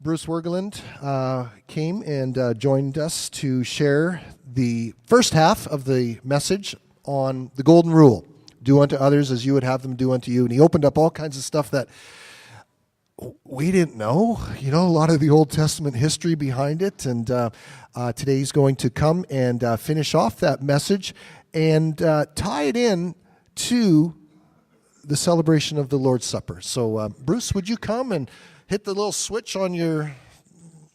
Bruce Wergeland came and joined us to share the first half of the message on the Golden Rule. Do unto others as you would have them do unto you. And he opened up all kinds of stuff that we didn't know. You know, a lot of the Old Testament history behind it. And today he's going to come and finish off that message and tie it in to the celebration of the Lord's Supper. So, Bruce, would you come and hit the little switch on your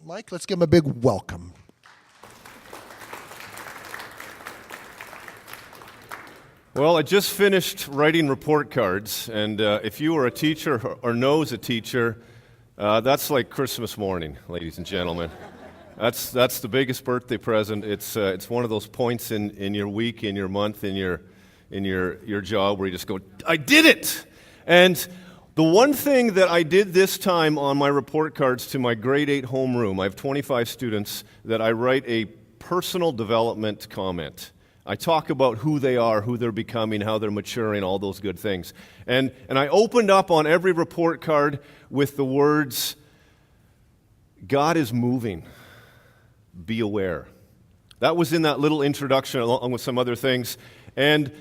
mic? Let's give him a big welcome. Well, I just finished writing report cards, and if you are a teacher or knows a teacher, that's like Christmas morning, ladies and gentlemen. That's the biggest birthday present. It's one of those points in your week, in your month, in your job where you just go, I did it! And the one thing that I did this time on my report cards to my grade 8 homeroom, I have 25 students, that I write a personal development comment. I talk about who they are, who they're becoming, how they're maturing, all those good things. And I opened up on every report card with the words, God is moving. Be aware. That was in that little introduction along with some other things. And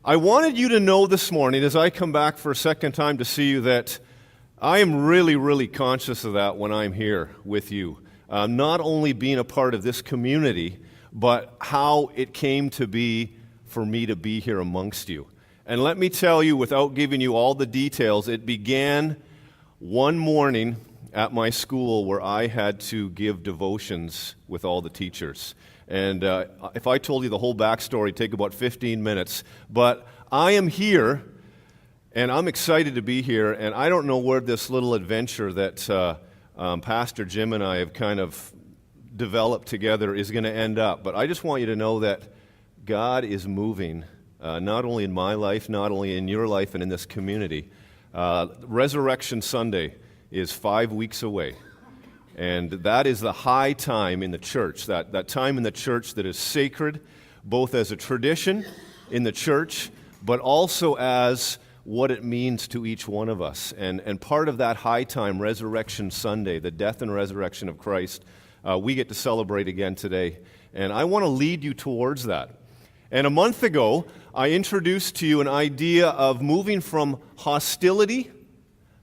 I wanted you to know this morning, as I come back for a second time to see you, that I am really, really conscious of that when I'm here with you. Not only being a part of this community, but how it came to be for me to be here amongst you. And let me tell you, without giving you all the details, it began one morning at my school where I had to give devotions with all the teachers. And if I told you the whole backstory, it'd take about 15 minutes. But I am here, and I'm excited to be here, and I don't know where this little adventure that Pastor Jim and I have kind of developed together is going to end up. But I just want you to know that God is moving, not only in my life, not only in your life and in this community. Resurrection Sunday is 5 weeks away. And that is the high time in the church, that time in the church that is sacred, both as a tradition in the church, but also as what it means to each one of us. And part of that high time, Resurrection Sunday, the death and resurrection of Christ, we get to celebrate again today. And I want to lead you towards that. And a month ago, I introduced to you an idea of moving from hostility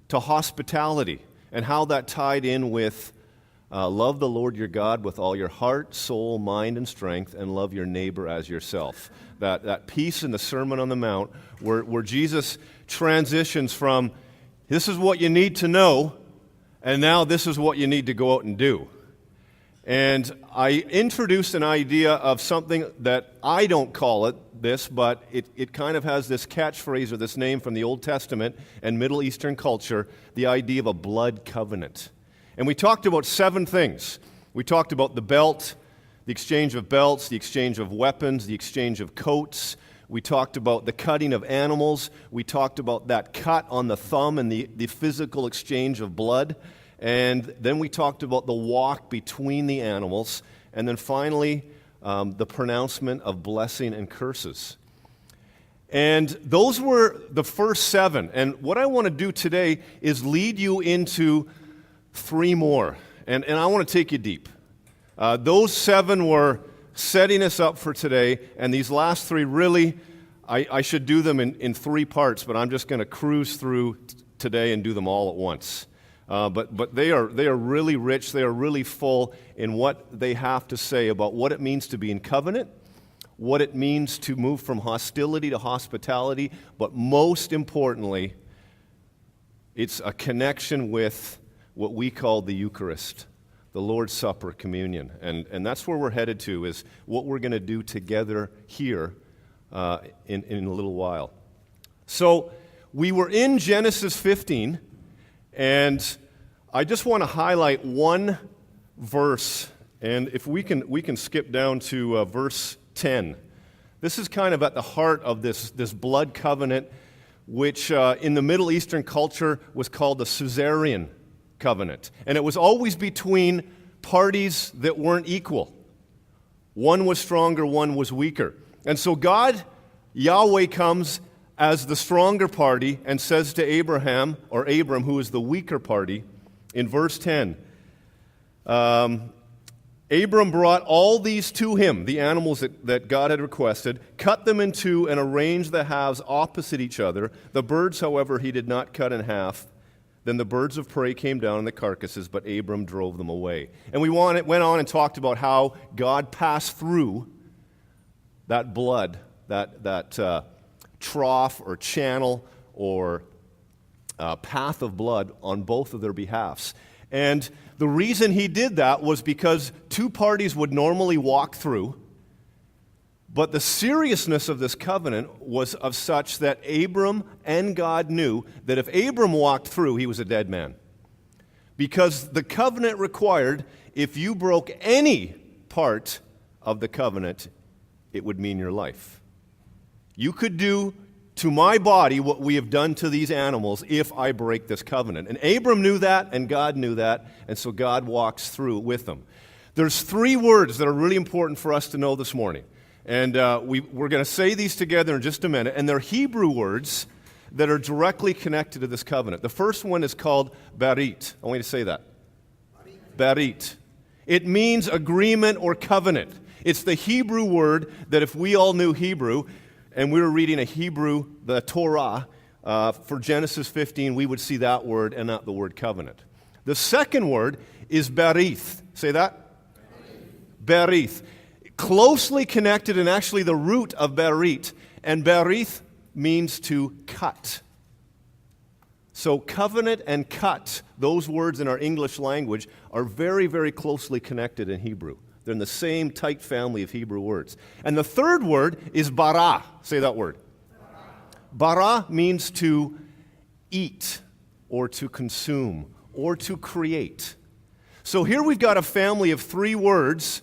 to hospitality, and how that tied in with love the Lord your God with all your heart, soul, mind, and strength, and love your neighbor as yourself. That piece in the Sermon on the Mount where Jesus transitions from, this is what you need to know, and now this is what you need to go out and do. And I introduced an idea of something that I don't call it this, but it kind of has this catchphrase or this name from the Old Testament and Middle Eastern culture, the idea of a blood covenant. And we talked about 7 things. We talked about the belt, the exchange of belts, the exchange of weapons, the exchange of coats. We talked about the cutting of animals. We talked about that cut on the thumb and the physical exchange of blood. And then we talked about the walk between the animals. And then finally, the pronouncement of blessing and curses. And those were the first 7. And what I want to do today is lead you into 3 more. And I want to take you deep. Those 7 were setting us up for today. And these last 3 really, I should do them in 3 parts. But I'm just going to cruise through today and do them all at once. But they are really rich, they are really full in what they have to say about what it means to be in covenant, what it means to move from hostility to hospitality, but most importantly, it's a connection with what we call the Eucharist, the Lord's Supper, communion. And that's where we're headed to, is what we're going to do together here in a little while. So we were in Genesis 15, and I just want to highlight one verse, and if we can skip down to verse 10. This is kind of at the heart of this blood covenant, which in the Middle Eastern culture was called the Caesarean covenant. And it was always between parties that weren't equal. One was stronger, one was weaker. And so God, Yahweh, comes as the stronger party and says to Abraham, or Abram, who is the weaker party, in verse 10, Abram brought all these to him, the animals that God had requested, cut them in two, and arranged the halves opposite each other. The birds, however, he did not cut in half. Then the birds of prey came down on the carcasses, but Abram drove them away. And we went on and talked about how God passed through that blood, that trough or channel or path of blood on both of their behalfs. And the reason he did that was because two parties would normally walk through, but the seriousness of this covenant was of such that Abram and God knew that if Abram walked through, he was a dead man. Because the covenant required, if you broke any part of the covenant, it would mean your life. You could do to my body what we have done to these animals if I break this covenant. And Abram knew that, and God knew that, and so God walks through with them. There's three words that are really important for us to know this morning. And we're going to say these together in just a minute, and they're Hebrew words that are directly connected to this covenant. The first one is called barit. I want you to say that. Barit. It means agreement or covenant. It's the Hebrew word that if we all knew Hebrew, and we were reading the Torah, for Genesis 15, we would see that word and not the word covenant. The second word is berith. Say that? Berith. Closely connected, and actually the root of berit, and berith means to cut. So covenant and cut, those words in our English language, are very, very closely connected in Hebrew. They're in the same tight family of Hebrew words. And the third word is bara. Say that word. Bara means to eat or to consume or to create. So here we've got a family of three words,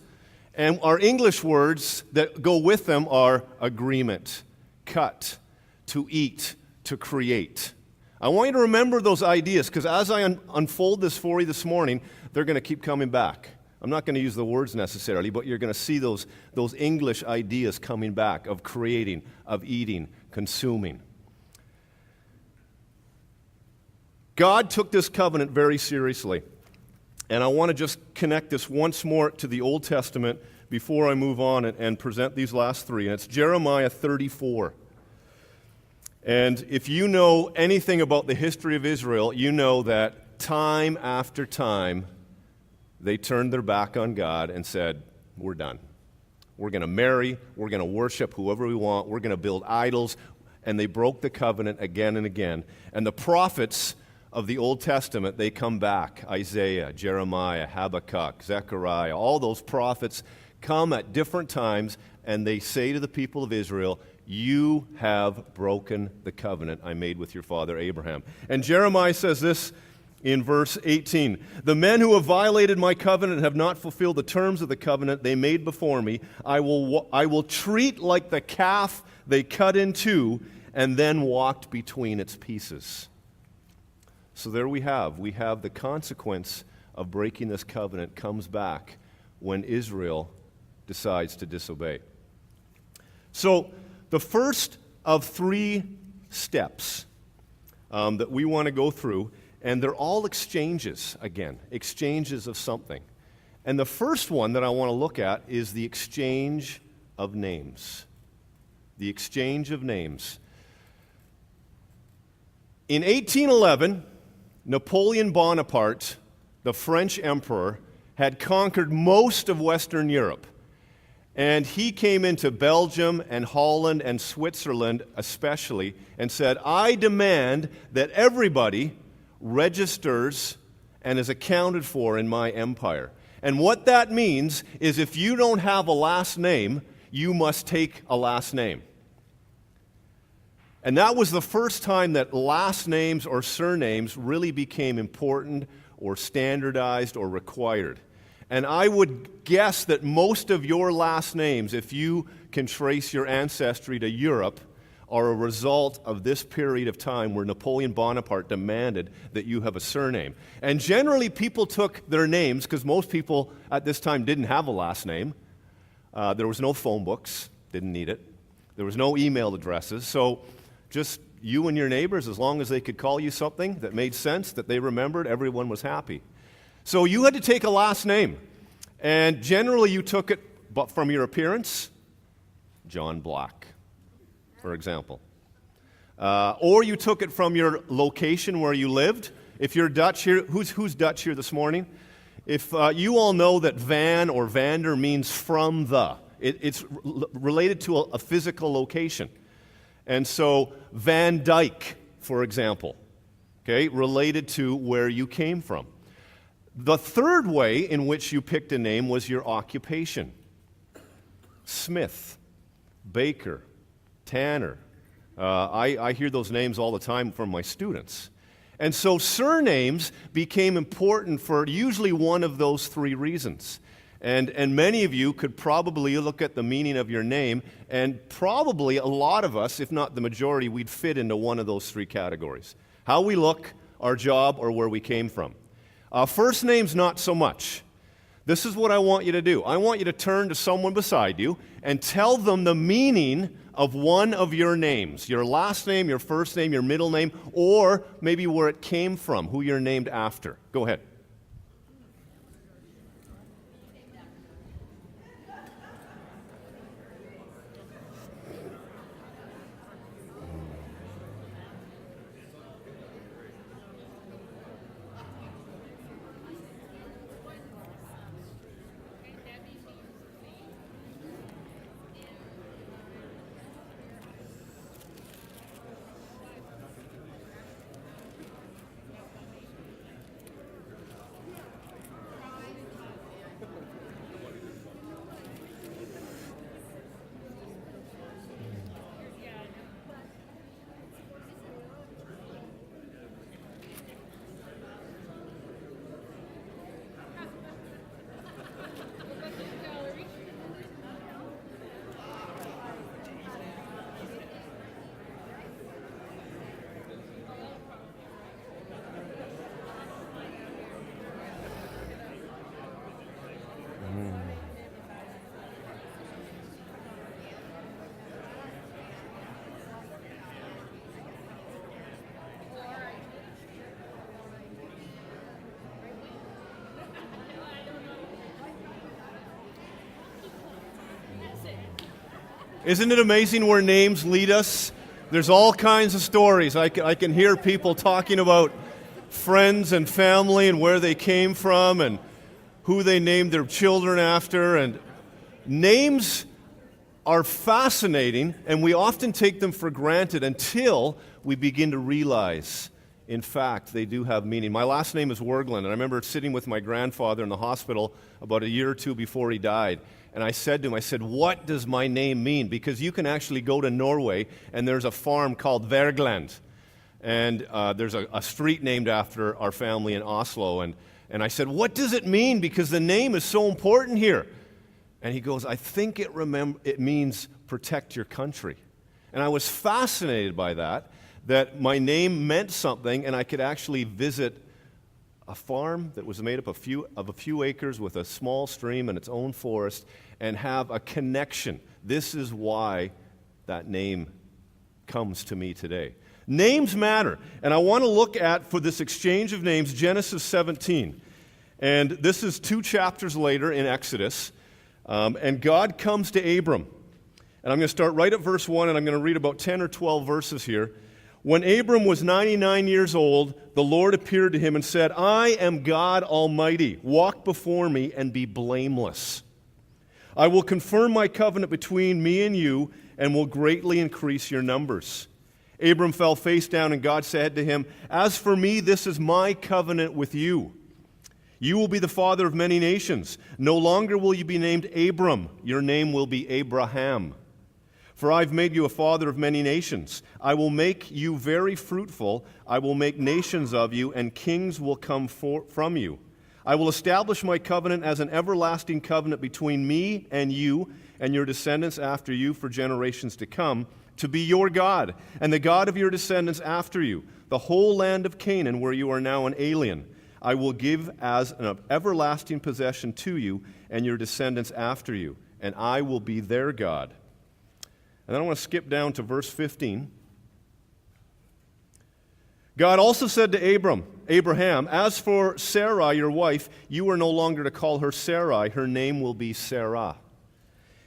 and our English words that go with them are agreement, cut, to eat, to create. I want you to remember those ideas, because as I unfold this for you this morning, they're going to keep coming back. I'm not going to use the words necessarily, but you're going to see those English ideas coming back of creating, of eating, consuming. God took this covenant very seriously. And I want to just connect this once more to the Old Testament before I move on and present these last three. And it's Jeremiah 34. And if you know anything about the history of Israel, you know that time after time, they turned their back on God and said, we're done. We're going to marry. We're going to worship whoever we want. We're going to build idols. And they broke the covenant again and again. And the prophets of the Old Testament, they come back. Isaiah, Jeremiah, Habakkuk, Zechariah, all those prophets come at different times, and they say to the people of Israel, you have broken the covenant I made with your father Abraham. And Jeremiah says this in verse 18, the men who have violated my covenant and have not fulfilled the terms of the covenant they made before me, I will treat like the calf they cut in two and then walked between its pieces. So there we have the consequence of breaking this covenant comes back when Israel decides to disobey. So the first of three steps that we want to go through, and they're all exchanges, again, exchanges of something. And the first one that I want to look at is the exchange of names. The exchange of names. In 1811, Napoleon Bonaparte, the French emperor, had conquered most of Western Europe. And he came into Belgium and Holland and Switzerland especially and said, I demand that everybody registers and is accounted for in my empire. And what that means is if you don't have a last name, you must take a last name. And that was the first time that last names or surnames really became important or standardized or required. And I would guess that most of your last names, if you can trace your ancestry to Europe, are a result of this period of time where Napoleon Bonaparte demanded that you have a surname. And generally people took their names, because most people at this time didn't have a last name. There was no phone books, didn't need it. There was no email addresses, so just you and your neighbors, as long as they could call you something that made sense, that they remembered, everyone was happy. So you had to take a last name. And generally you took it from your appearance, John Black, for example. Or you took it from your location where you lived. If you're Dutch here, who's Dutch here this morning? If you all know that Van or Vander means from the. It's related to a physical location. And so Van Dyke, for example, okay, related to where you came from. The third way in which you picked a name was your occupation. Smith, Baker, Tanner. I hear those names all the time from my students. And so surnames became important for usually one of those three reasons. And many of you could probably look at the meaning of your name, and probably a lot of us, if not the majority, we'd fit into one of those three categories. How we look, our job, or where we came from. First names, not so much. This is what I want you to do. I want you to turn to someone beside you and tell them the meaning of one of your names. Your last name, your first name, your middle name, or maybe where it came from, who you're named after. Go ahead. Isn't it amazing where names lead us? There's all kinds of stories. I can hear people talking about friends and family and where they came from and who they named their children after. And names are fascinating, and we often take them for granted until we begin to realize, in fact, they do have meaning. My last name is Wergeland, and I remember sitting with my grandfather in the hospital about a year or two before he died. And I said to him, what does my name mean? Because you can actually go to Norway, and there's a farm called Wergeland. And there's a street named after our family in Oslo. And I said, what does it mean? Because the name is so important here. And he goes, I think it means protect your country. And I was fascinated by that my name meant something, and I could actually visit a farm that was made up of a few acres with a small stream and its own forest, and have a connection. This is why that name comes to me today. Names matter, and I want to look at, for this exchange of names, Genesis 17. And this is 2 chapters later in Exodus, and God comes to Abram. And I'm going to start right at verse 1, and I'm going to read about 10 or 12 verses here. When Abram was 99 years old, the Lord appeared to him and said, I am God Almighty. Walk before me and be blameless. I will confirm my covenant between me and you and will greatly increase your numbers. Abram fell face down, and God said to him, As for me, this is my covenant with you. You will be the father of many nations. No longer will you be named Abram. Your name will be Abraham. For I've made you a father of many nations. I will make you very fruitful. I will make nations of you, and kings will come from you. I will establish my covenant as an everlasting covenant between me and you and your descendants after you for generations to come, to be your God, and the God of your descendants after you, the whole land of Canaan where you are now an alien. I will give as an everlasting possession to you and your descendants after you, and I will be their God. And then I want to skip down to verse 15. God also said to Abraham, as for Sarai, your wife, you are no longer to call her Sarai. Her name will be Sarah.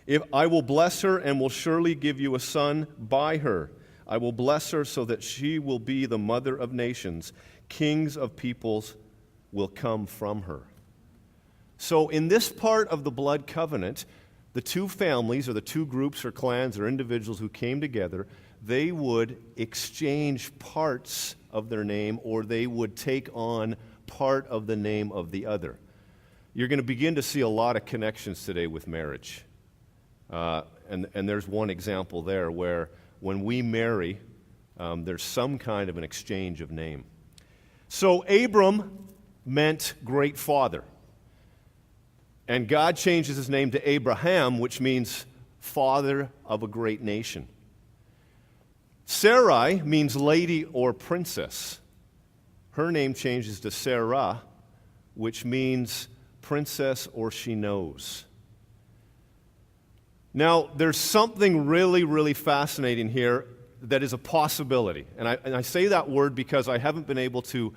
If I will bless her and will surely give you a son by her. I will bless her so that she will be the mother of nations. Kings of peoples will come from her. So in this part of the blood covenant, the two families or the two groups or clans or individuals who came together, they would exchange parts of their name, or they would take on part of the name of the other. You're going to begin to see a lot of connections today with marriage. And there's one example there where when we marry, there's some kind of an exchange of name. So Abram meant great father. And God changes his name to Abraham, which means father of a great nation. Sarai means lady or princess. Her name changes to Sarah, which means princess or she knows. Now, there's something really, really fascinating here that is a possibility. And I say that word because I haven't been able to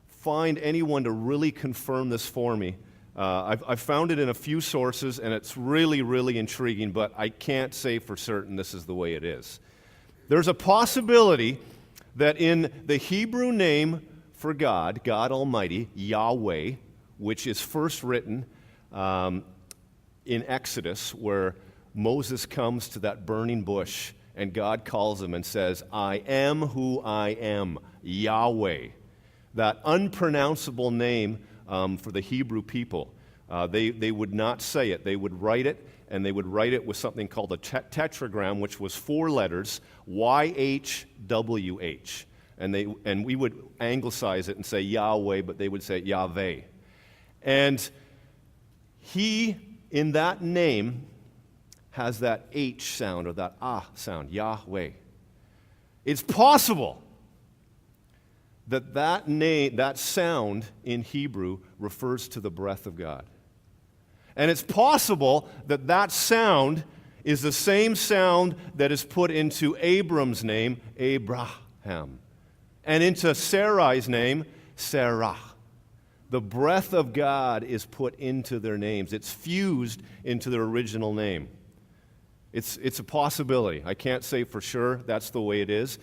find anyone to really confirm this for me. I've found it in a few sources, and it's really, really intriguing, but I can't say for certain this is the way it is. There's a possibility that in the Hebrew name for God, God Almighty, Yahweh, which is first written in Exodus, where Moses comes to that burning bush, and God calls him and says, I am who I am, Yahweh. That unpronounceable name for the Hebrew people. They would not say it. They would write it, and they would write it with something called a tetragram, which was 4 letters, YHWH. And we would anglicize it and say Yahweh, but they would say Yahweh. And he, in that name, has that H sound or that Ah sound, Yahweh. It's possible that name, that sound in Hebrew refers to the breath of God. And it's possible that that sound is the same sound that is put into Abram's name, Abraham, and into Sarai's name, Sarah. The breath of God is put into their names. It's fused into their original name. It's a possibility. I can't say for sure that's the way it is.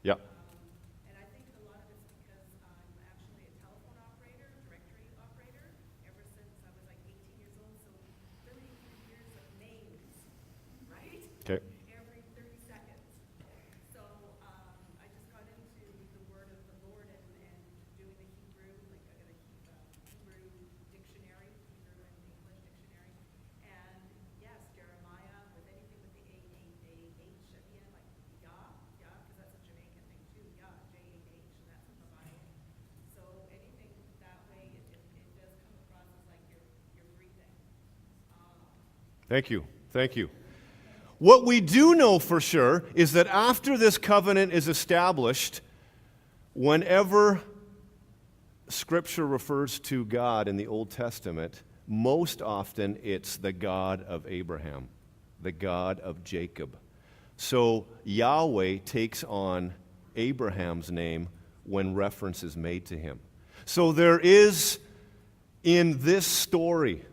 Yeah. And I think a lot of it's because I'm actually a telephone operator, directory operator, ever since I was like 18 years old. So 33 years of names, right? Okay. Every 30 seconds. So I just got into the word of the Lord and doing the Hebrew. Like I got a Hebrew dictionary, Hebrew and English dictionary. And yes, Jeremiah, with anything with the A-H at the end, like Yah, because that's a Jamaican thing too, Yah, J-A-H, and that's in the Bible. So anything that way, it does come across as like you're breathing. Thank you. Thank you. What we do know for sure is that after this covenant is established, whenever Scripture refers to God in the Old Testament, most often it's the God of Abraham, the God of Jacob. So Yahweh takes on Abraham's name when reference is made to him. So there is, in this story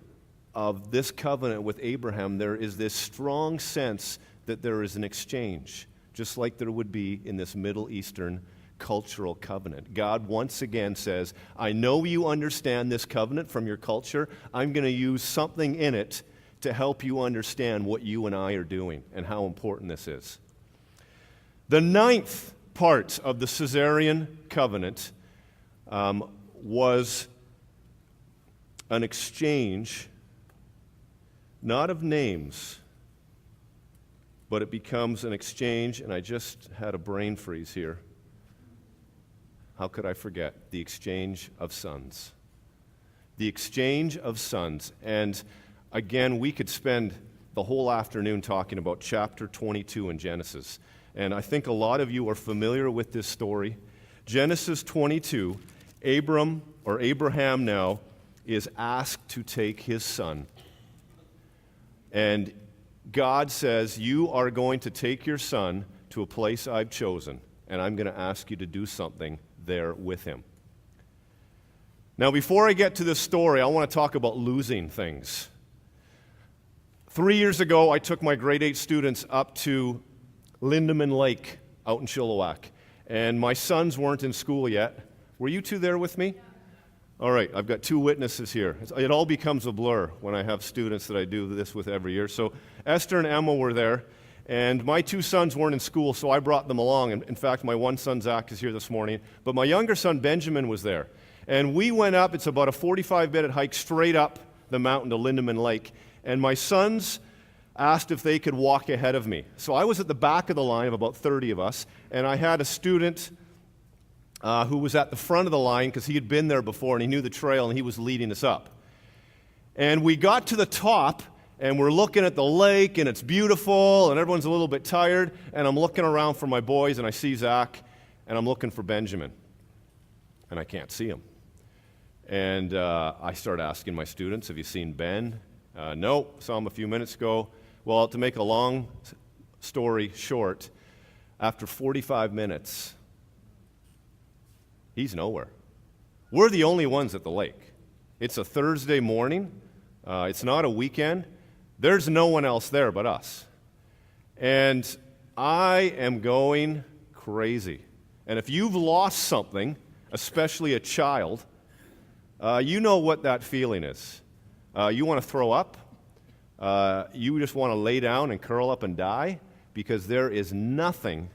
of this covenant with Abraham, there is this strong sense that there is an exchange, just like there would be in this Middle Eastern cultural covenant. God once again says, I know you understand this covenant from your culture. I'm going to use something in it to help you understand what you and I are doing and how important this is. The 9th part of the Caesarean covenant was an exchange, not of names, but it becomes an exchange, and I just had a brain freeze here. How could I forget? The exchange of sons. The exchange of sons. And again, we could spend the whole afternoon talking about chapter 22 in Genesis. And I think a lot of you are familiar with this story. Genesis 22, Abraham now is asked to take his son. And God says, you are going to take your son to a place I've chosen, and I'm going to ask you to do something there with him. Now, before I get to this story, I want to talk about losing things. 3 years ago, I took my grade 8 students up to Lindeman Lake out in Chilliwack, and my sons weren't in school yet. Were you two there with me? All right, I've got two witnesses here. It all becomes a blur when I have students that I do this with every year. So Esther and Emma were there, and my two sons weren't in school, so I brought them along. And in fact, my one son, Zach, is here this morning. But my younger son, Benjamin, was there. And we went up. It's about a 45-minute hike straight up the mountain to Lindeman Lake. And my sons asked if they could walk ahead of me. So I was at the back of the line of about 30 of us, and I had a student who was at the front of the line because he had been there before and he knew the trail and he was leading us up. And we got to the top and we're looking at the lake and it's beautiful and everyone's a little bit tired, and I'm looking around for my boys and I see Zach and I'm looking for Benjamin and I can't see him. And I start asking my students, have you seen Ben? No, saw him a few minutes ago. Well, to make a long story short, after 45 minutes, he's nowhere. We're the only ones at the lake. It's a Thursday morning. It's not a weekend. There's no one else there but us. And I am going crazy. And if you've lost something, especially a child, you know what that feeling is. You want to throw up. You just want to lay down and curl up and die because there is nothing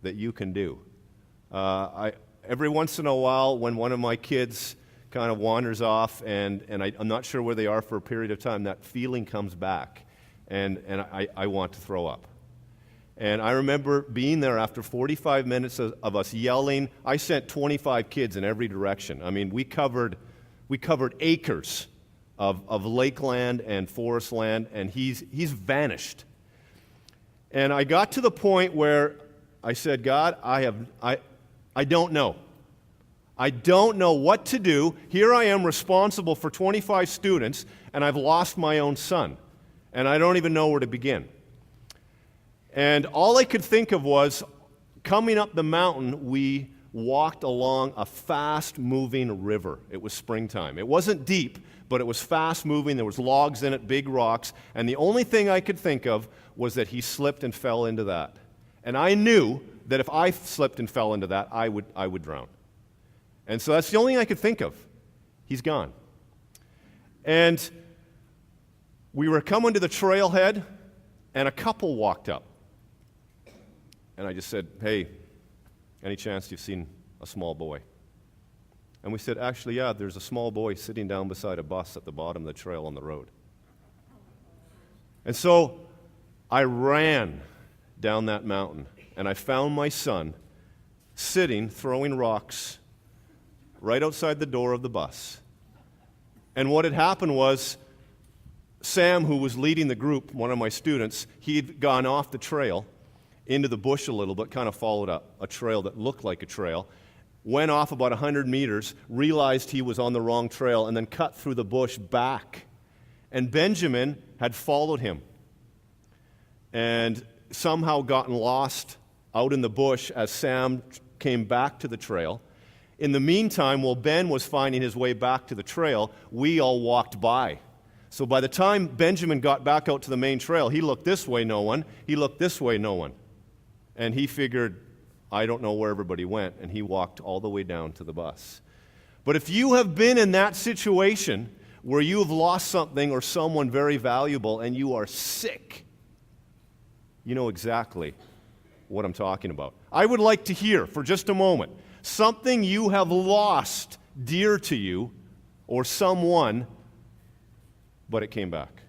that you can do. Every once in a while, when one of my kids kind of wanders off and I'm not sure where they are for a period of time, that feeling comes back, and I want to throw up. And I remember being there after 45 minutes of us yelling. I sent 25 kids in every direction. I mean, we covered acres of lakeland and forest land, and he's vanished. And I got to the point where I said, God, I don't know. I don't know what to do. Here I am responsible for 25 students, and I've lost my own son. And I don't even know where to begin. And all I could think of was, coming up the mountain, we walked along a fast-moving river. It was springtime. It wasn't deep, but it was fast-moving. There was logs in it, big rocks. And the only thing I could think of was that he slipped and fell into that. And I knew that if I slipped and fell into that, I would drown. And so that's the only thing I could think of. He's gone. And we were coming to the trailhead, and a couple walked up. And I just said, hey, any chance you've seen a small boy? And we said, actually, yeah, there's a small boy sitting down beside a bus at the bottom of the trail on the road. And so I ran down that mountain, and I found my son sitting, throwing rocks right outside the door of the bus. And what had happened was, Sam, who was leading the group, one of my students, he'd gone off the trail into the bush a little bit, kind of followed a trail that looked like a trail, went off about 100 meters, realized he was on the wrong trail, and then cut through the bush back. And Benjamin had followed him and somehow gotten lost out in the bush as Sam came back to the trail. In the meantime, while Ben was finding his way back to the trail, we all walked by. So by the time Benjamin got back out to the main trail, he looked this way, no one. He looked this way, no one. And he figured, I don't know where everybody went, and he walked all the way down to the bus. But if you have been in that situation where you have lost something or someone very valuable and you are sick, you know exactly what I'm talking about. I would like to hear for just a moment something you have lost dear to you or someone, but it came back.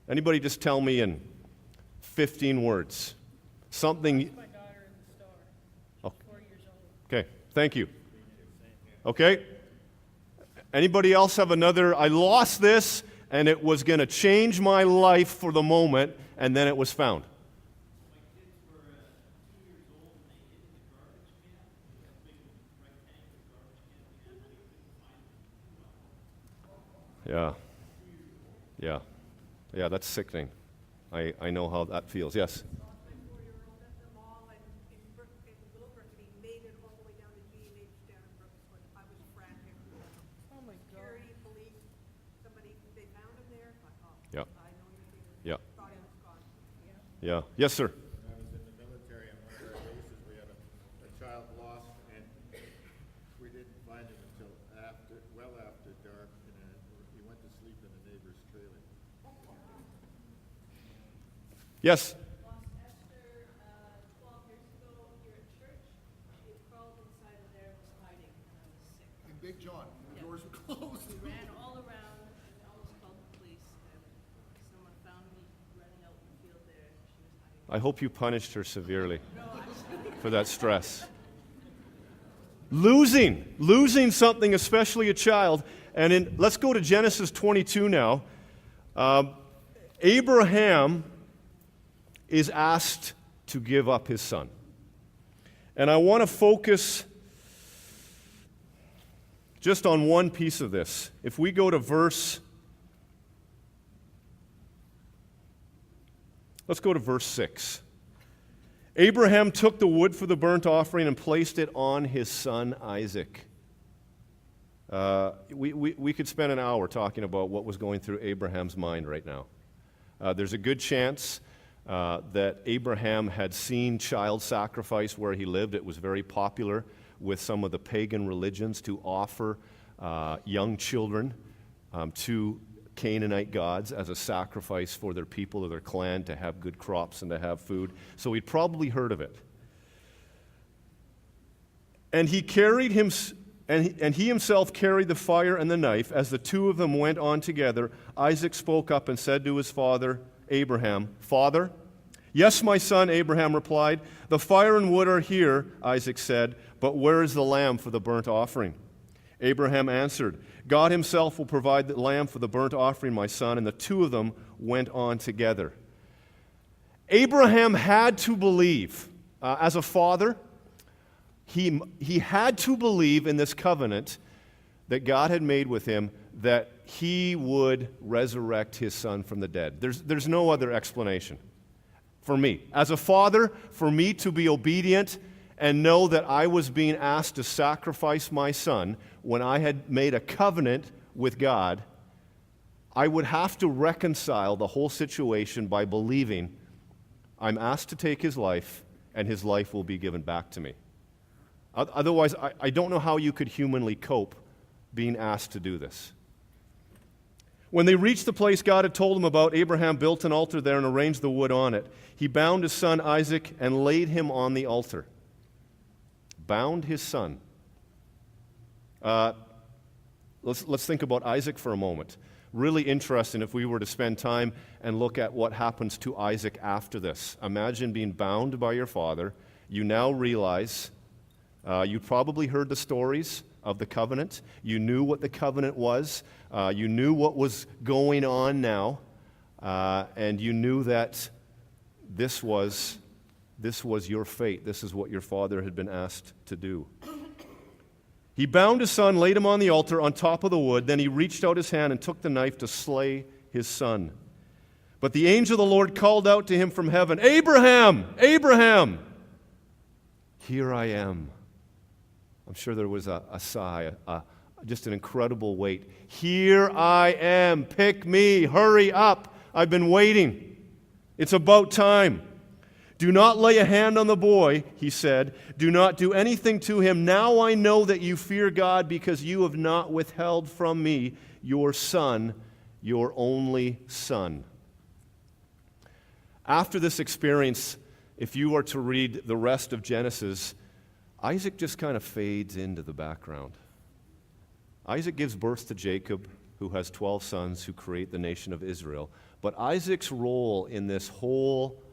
Anybody just tell me in 15 words something. My daughter in the store. Oh. 4 years old. Okay, thank you. Okay. Anybody else have another? I lost this, and it was going to change my life for the moment, and then it was found. My kids were 2 years old and they hid in the garbage can. Yeah. Yeah. Yeah, that's sickening. I know how that feels. Yes? Lost my 4-year-old at the mall and in Little Brittany, made it all the way down to G&H down in Brookswood. I was frantic. Oh my God. Security, police, somebody, they found him there. I thought, Yeah. I know you're here. Yeah. Thought he was gone. Yeah. Yes, sir. When I was in the military, on one of our bases, we had a child lost, and we didn't find him until well after dark, and he went to sleep in a neighbor's trailer. Yes. Lost Esther 12 years ago here at church. She had crawled inside of there and was hiding, and I was sick. And Big John, the doors were closed. We ran all around and almost called the police, and someone found me running out in the field there. She was hiding. I hope you punished her severely for that stress. Losing something, especially a child. And let's go to Genesis 22 now. Abraham is asked to give up his son. And I want to focus just on one piece of this. If we go to let's go to verse 6. Abraham took the wood for the burnt offering and placed it on his son Isaac. We could spend an hour talking about what was going through Abraham's mind right now. There's a good chance that Abraham had seen child sacrifice where he lived. It was very popular with some of the pagan religions to offer young children to Canaanite gods as a sacrifice for their people or their clan to have good crops and to have food. So he'd probably heard of it. And he himself carried the fire and the knife. As the two of them went on together, Isaac spoke up and said to his father Abraham, "Father?" "Yes, my son," Abraham replied. "The fire and wood are here," Isaac said, "but where is the lamb for the burnt offering?" Abraham answered, "God himself will provide the lamb for the burnt offering, my son." And the two of them went on together. Abraham had to believe, as a father, he had to believe in this covenant that God had made with him, that he would resurrect his son from the dead. There's no other explanation for me. As a father, for me to be obedient and know that I was being asked to sacrifice my son when I had made a covenant with God, I would have to reconcile the whole situation by believing I'm asked to take his life and his life will be given back to me. Otherwise, I don't know how you could humanly cope being asked to do this. When they reached the place God had told them about, Abraham built an altar there and arranged the wood on it. He bound his son Isaac and laid him on the altar. Bound his son. Let's think about Isaac for a moment. Really interesting if we were to spend time and look at what happens to Isaac after this. Imagine being bound by your father. You now realize, you probably heard the stories of the covenant. You knew what the covenant was. You knew what was going on now. And you knew that this was your fate. This is what your father had been asked to do. He bound his son, laid him on the altar on top of the wood. Then he reached out his hand and took the knife to slay his son. But the angel of the Lord called out to him from heaven, "Abraham! Abraham!" "Here I am." I'm sure there was a sigh, just an incredible weight. "Here I am. Pick me. Hurry up. I've been waiting. It's about time. Do not lay a hand on the boy," he said. "Do not do anything to him. Now I know that you fear God because you have not withheld from me your son, your only son." After this experience, if you were to read the rest of Genesis, Isaac just kind of fades into the background. Isaac gives birth to Jacob, who has 12 sons who create the nation of Israel. But Isaac's role in this whole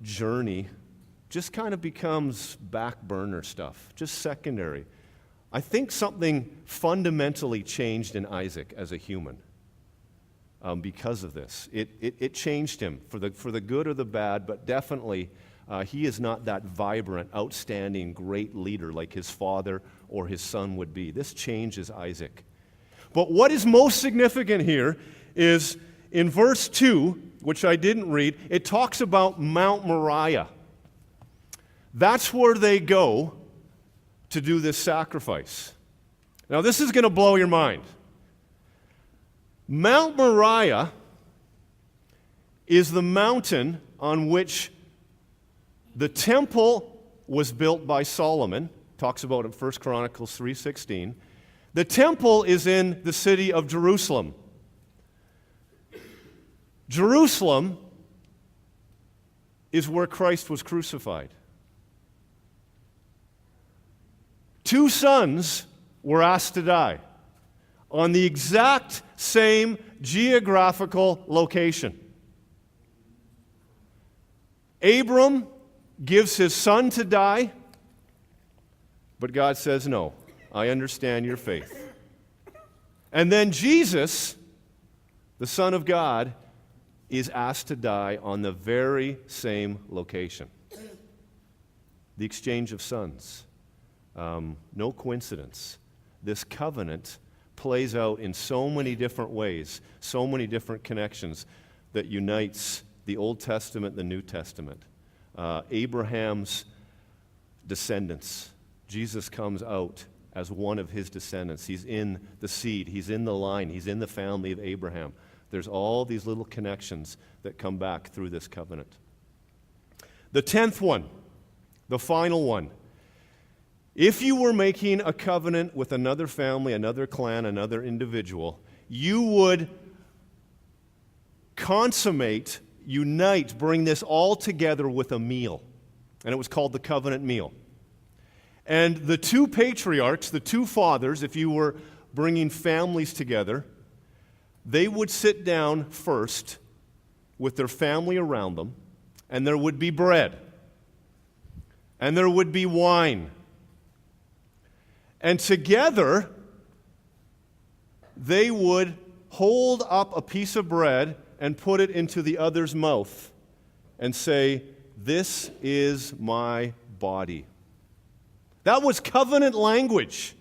journey just kind of becomes back burner stuff, just secondary. I think something fundamentally changed in Isaac as a human because of this. It changed him for the good or the bad, but definitely he is not that vibrant, outstanding, great leader like his father or his son would be. This changes Isaac. But what is most significant here is in verse 2, which I didn't read, it talks about Mount Moriah. That's where they go to do this sacrifice. Now, this is going to blow your mind. Mount Moriah is the mountain on which the temple was built by Solomon. Talks about it in 1 Chronicles 3:16. The temple is in the city of Jerusalem. Jerusalem is where Christ was crucified. 2 sons were asked to die on the exact same geographical location. Abram gives his son to die, but God says, no, I understand your faith. And then Jesus, the Son of God, is asked to die on the very same location. The exchange of sons. No coincidence. This covenant plays out in so many different ways, so many different connections that unites the Old Testament and the New Testament. Abraham's descendants. Jesus comes out as one of his descendants. He's in the seed. He's in the line. He's in the family of Abraham. There's all these little connections that come back through this covenant. The 10th one, the final one. If you were making a covenant with another family, another clan, another individual, you would consummate, unite, bring this all together with a meal. And it was called the covenant meal. And the 2 patriarchs, the 2 fathers, if you were bringing families together, they would sit down first with their family around them, and there would be bread, and there would be wine. And together, they would hold up a piece of bread and put it into the other's mouth and say, "This is my body." That was covenant language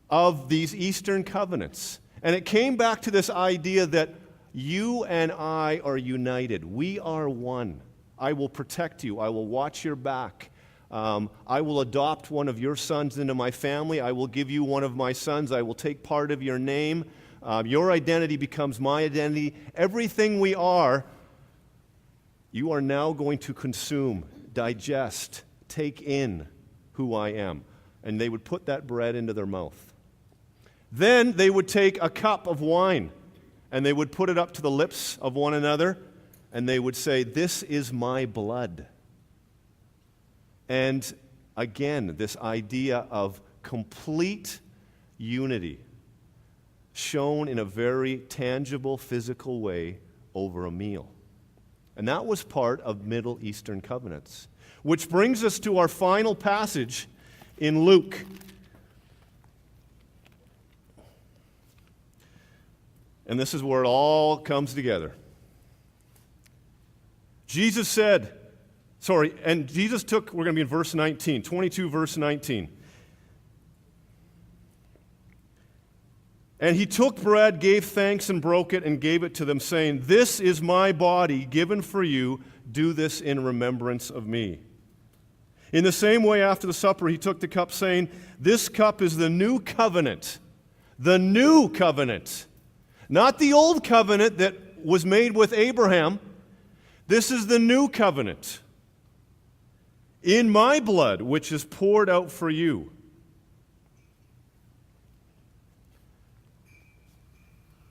of these Eastern covenants. And it came back to this idea that you and I are united. We are one. I will protect you. I will watch your back. I will adopt one of your sons into my family. I will give you one of my sons. I will take part of your name. Your identity becomes my identity. Everything we are, you are now going to consume, digest, take in who I am. And they would put that bread into their mouth. Then they would take a cup of wine and they would put it up to the lips of one another and they would say, "This is my blood." And again, this idea of complete unity shown in a very tangible, physical way over a meal. And that was part of Middle Eastern covenants. Which brings us to our final passage in Luke. And this is where it all comes together. Jesus took, we're going to be in verse 19, 22 verse 19. And he took bread, gave thanks, and broke it, and gave it to them, saying, "This is my body given for you. Do this in remembrance of me." In the same way, after the supper, he took the cup, saying, "This cup is the new covenant." The new covenant. Not the old covenant that was made with Abraham. This is the new covenant. "In my blood, which is poured out for you."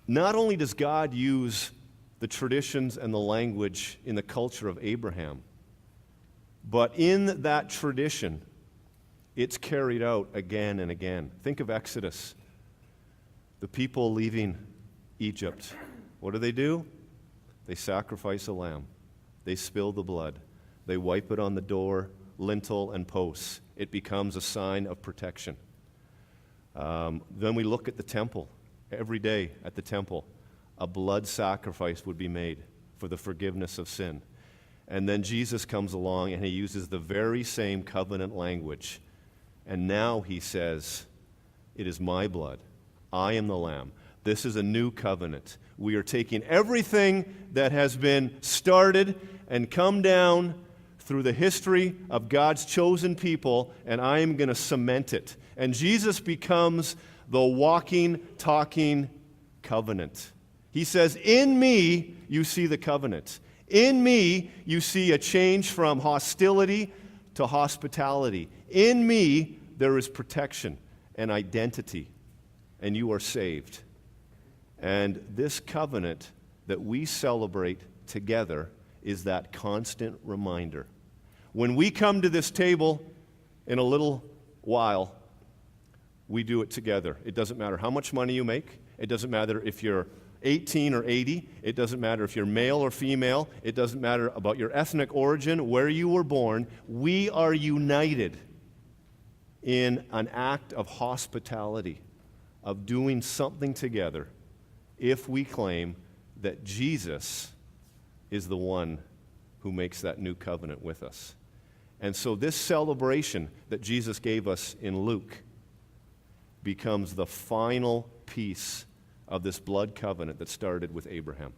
Not only does God use the traditions and the language in the culture of Abraham, but in that tradition, it's carried out again and again. Think of Exodus. The people leaving Egypt. What do? They sacrifice a lamb. They spill the blood. They wipe it on the door, lintel, and posts. It becomes a sign of protection. Then we look at the temple. Every day at the temple, a blood sacrifice would be made for the forgiveness of sin. And then Jesus comes along and he uses the very same covenant language. And now he says, "It is my blood I am the Lamb. This is a new covenant. We are taking everything that has been started and come down through the history of God's chosen people, and I am going to cement it. And Jesus becomes the walking, talking covenant. He says, in me, you see the covenant. In me, you see a change from hostility to hospitality. In me, there is protection and identity, and you are saved. And this covenant that we celebrate together is that constant reminder. When we come to this table in a little while, we do it together. It doesn't matter how much money you make. It doesn't matter if you're 18 or 80. It doesn't matter if you're male or female. It doesn't matter about your ethnic origin, where you were born. We are united in an act of hospitality, of doing something together, if we claim that Jesus is the one who makes that new covenant with us. And so this celebration that Jesus gave us in Luke becomes the final piece of this blood covenant that started with Abraham.